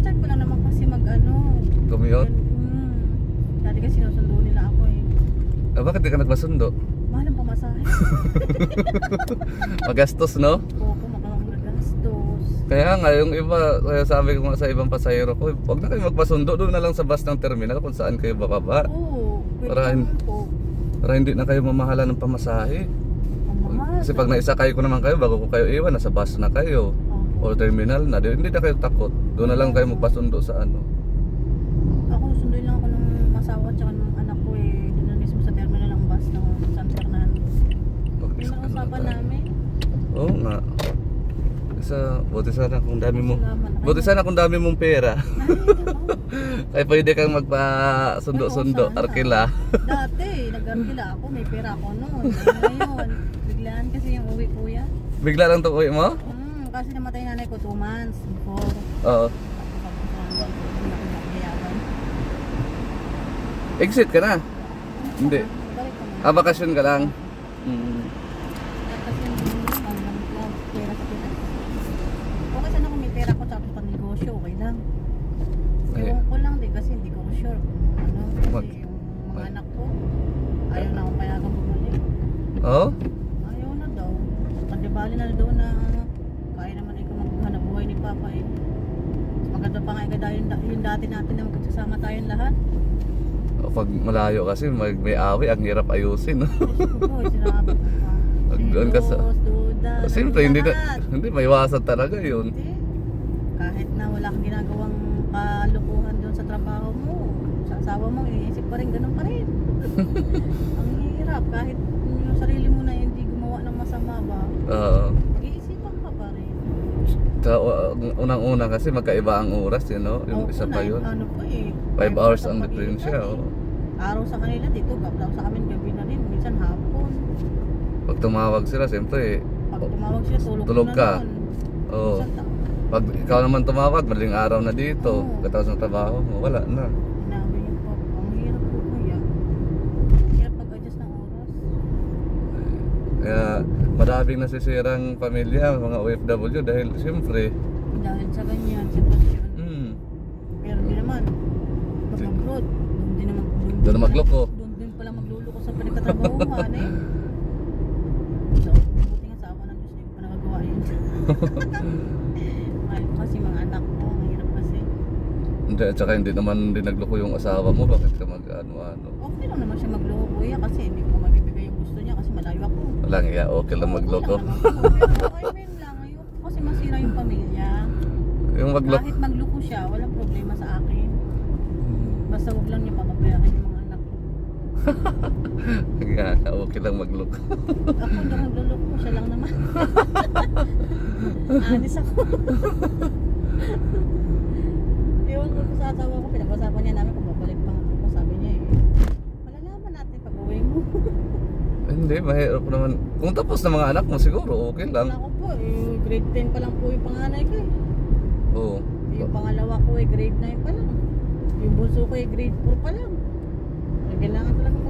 First time ko lang naman kasi Commute? Dati kasi sinusundo nila ako eh. Bakit di ka nagmasundo? Mahal ang pamasahe. Magastos, no? Opo, makagastos. Kaya nga, yung iba, kaya sabi ko nga sa ibang pasahero ko, huwag na kayo magpasundo, doon na lang sa bus ng terminal kung saan kayo bababa. Oo, pwede Para naman po. Para hindi na kayo mamahalan ng pamasahe. Ang mahal. Kasi pag naisakay ko naman kayo, bago ko kayo iwan, nasa bus na kayo. Opo. O terminal na, hindi na kayo takot. Doon na lang kayo magpasundo sa ano. Ako susunduin lang ako ng masawa at saka ng anak ko eh. Doon na mismo sa terminal ng bus ng San Fernando. Yung usapan namin. Oo nga. Buti sana kung dami mo. Salamat. Buti sana kung dami mong pera. Ay, Kaya pwede kang magpa-sundo-sundo, Ay, oo, sana. arkila. dati, nag-arkila ako. May pera ako noon. Ngayon, biglaan kasi yung uwi kuya. Bigla lang to uwi mo? Kasi namatay nanay ko 2 months before. Oo. Exit ka na? Hindi. Balik ko na. Bakasyon ka lang? Kasi pera sa Pinas. Okay sana kung may pera ko tapos pang negosyo, okay lang. Ewan ko lang din kasi hindi ko sure kung ano. Kasi yung mga anak ko, ayaw na akong payagang bumalik. Oo? Ayaw na daw. Pagdibali na daw na kaya naman ikaw maghanap buhay ni Papa eh. Maganda pa nga yung dati natin na magkasama tayong lahat. Pag malayo kasi may away, ang hirap ayusin. Diyos ko po, sinabi ko pa. Doon ka sa- Selos, duda, Siyempre, lahat. hindi maiwasan talaga yun. Hindi. Kahit na wala kang ginagawang kalukuhan doon sa trabaho mo, sa asawa mo, iniisip pa rin, ganun pa rin. Ang hirap, kahit yung sarili mo na hindi gumawa ng masama ba, Oo. mag-iisipan ka pa rin. Unang-una kasi magkaiba ang oras, yun, no? Yung Opo, isa pa yun. Ano po eh. 5 hours ang pag-iingat diferensya, eh. oh. Araw sa kanila dito, gablaw sa amin gabi na rin, minsan hapon. Pag tumawag sila, siyempre, Pag tumawag sila, tulog na ka. nun. Oo. Minsan, pag ikaw naman tumawag, maling araw na dito, Oo. katapos ng trabaho mo, wala na. sinabi niyo po, ang hirap po kuya. Hirap mag-adjust ng oras. Kaya maraming nasisirang pamilya, mga OFW, dahil siyempre, Dahil sa ganyan, sitwasyon. Pero di naman, pag mag-road, Doon na magloko. Doon din pala magluloko sa pinagtatrabahuhan eh. So, buti nga sa awa ng Diyos, hindi ko pa nagagawa yun. Mahal ko kasi mga anak ko, ang hirap kasi. Hindi, at saka hindi naman din nagloko yung asawa mo, bakit ka mag-ano-ano? Okay lang naman siya magloko kuya kasi hindi ko mabibigay yung gusto niya kasi malayo ako. Walang iya, okay lang magloko. Okay lang naman ako, pero okay lang ayoko kasi masira yung pamilya. Yung magloko. Kahit magloko siya, walang problema sa akin. Basta huwag lang niya papabayaan yung mga anak ko. Kaya okay lang magloko. Ako lang nagluloko, siya lang naman. Anis ako. Ewan ko sa asawa ko, pinag-usapan niya namin kung babalik pa ako. Sabi niya eh, malalaman natin pag uwi mo. Hindi, mahirap naman. Kung tapos na mga anak mo, siguro okay lang. Ako po, grade 10 pa lang po yung panganay ko eh. Oo. Yung pangalawa ko grade 9 pa lang. Yung bunso ko grade 4 pa lang. Kailangan talaga